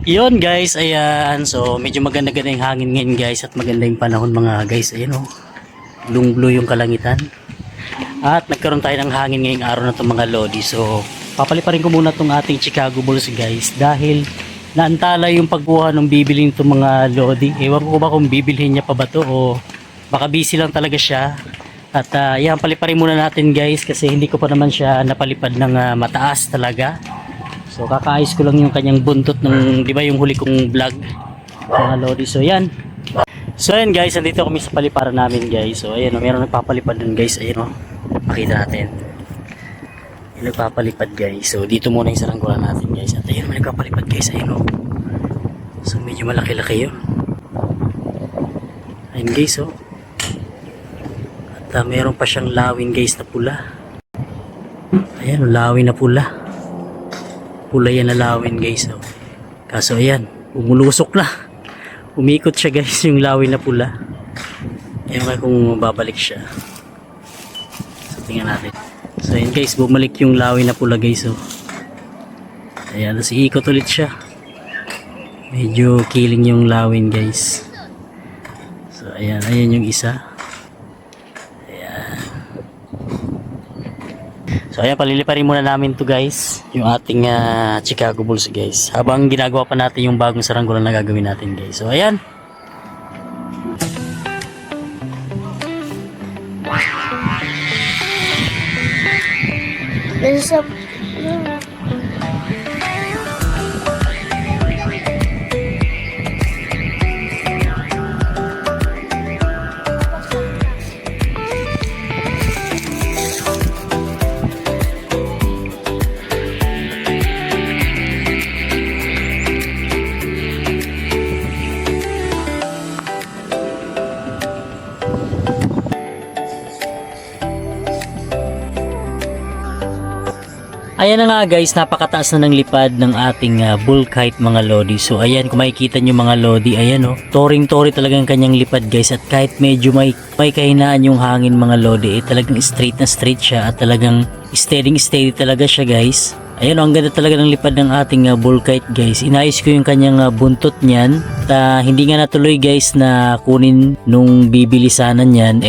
Yun guys, ayan. So medyo maganda-ganda yung hangin ngayon guys at maganda yung panahon mga guys. Ayan o. Blue yung kalangitan. At nagkaroon tayo ng hangin ngayong araw na itong mga lodi. So papaliparin ko muna itong ating Chicago Bulls guys. Dahil naantala yung pagkuha ng bibili nitong mga lodi. Ewan ko ba kung bibilhin niya pa ba to o baka busy lang talaga siya. At yan, paliparin muna natin guys kasi hindi ko pa naman siya napalipad ng mataas talaga. So kakaayos ko lang yung kanyang buntot ng, di ba yung huli kong vlog mga lodi. So yan. So yan guys, andito kami sa paliparan namin guys. So ayan o, meron nagpapalipad dun guys. Ayan o, makita natin. Yung nagpapalipad guys. So dito muna yung saranggola natin guys. At ayan o, nagpapalipad guys. Ayan o. So medyo malaki-laki yun. Ayan guys o. At meron pa siyang lawin guys na pula. Ayan o, lawin na pula. Pula yan na lawin guys. Oh. Kaso ayan, umulusok na. Umikot siya guys yung lawin na pula. Ayan kaya kung babalik siya. So tingnan natin. So ayan guys, bumalik yung lawin na pula guys. Oh. Ayan, tapos iikot ulit siya. Medyo killing yung lawin guys. So ayan, ayan yung isa. So ayan, paliliparin muna namin to guys, yung ating Chicago Bulls guys. Habang ginagawa pa natin yung bagong saranggola na gagawin natin guys. So ayan. There's a Ayan na nga guys, napakataas na ng lipad ng ating bull kite mga lodi. So ayan, kung makikita nyo mga lodi, ayan o, toring-tori talagang kanyang lipad guys. At kahit medyo may kahinaan yung hangin mga lodi, talagang straight na straight siya at talagang steady talaga siya guys. Ayan o, ang ganda talaga ng lipad ng ating bull kite guys. Inayos ko yung kanyang buntot niyan. At hindi nga natuloy guys na kunin nung bibilisanan niyan,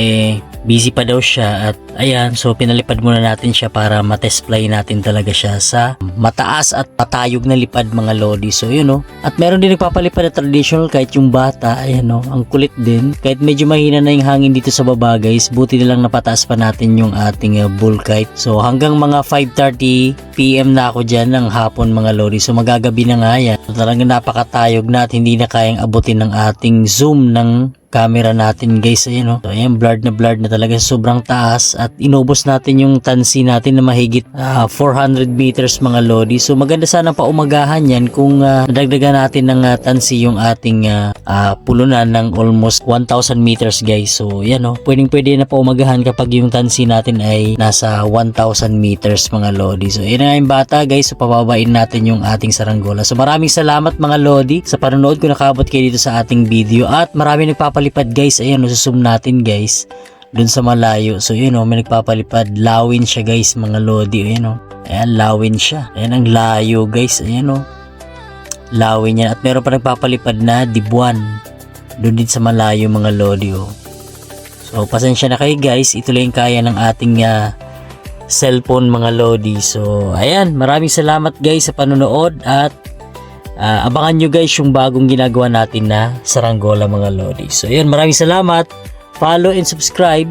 busy pa daw siya. At ayan, so pinalipad muna natin siya para matest fly natin talaga siya sa mataas at patayog na lipad mga lodi. So yun o. At meron din nagpapalipad na traditional kahit yung bata. Ayan o, ang kulit din. Kahit medyo mahina na yung hangin dito sa baba guys, buti na lang napataas pa natin yung ating bull kite. So hanggang mga 5:30 PM na ako dyan ng hapon mga lodi. So magagabi na nga yan. So, talagang napakatayog na at hindi na kayang abutin ng ating zoom ng camera natin guys. Ayan o. So ayan, blurred na talaga, sobrang taas. At inubos natin yung tansi natin na mahigit 400 meters mga lodi. So maganda sana paumagahan yan kung nadagdagan natin ng tansi yung ating pulunan ng almost 1,000 meters guys. So yan o, pwede na paumagahan kapag yung tansi natin ay nasa 1,000 meters mga lodi. So yan na yung bata guys. So pababain natin yung ating saranggola. So maraming salamat mga lodi sa panonood kung nakabot kayo dito sa ating video. At marami nagpapalipad guys. Ayan o, zoom natin guys dun sa malayo. So yun o, may nagpapalipad. Lawin siya guys mga lodi. Ayan o, ayan, lawin siya. Ayan ang layo guys. Ayan o, lawin yan. At meron pa nagpapalipad na dibuan dun din sa malayo mga lodi o. So pasensya na kayo guys, ito lang yung kaya ng ating cellphone mga lodi. So ayan, maraming salamat guys sa panonood. At abangan nyo guys yung bagong ginagawa natin na saranggola mga lodi. So ayan, maraming salamat. Follow and subscribe.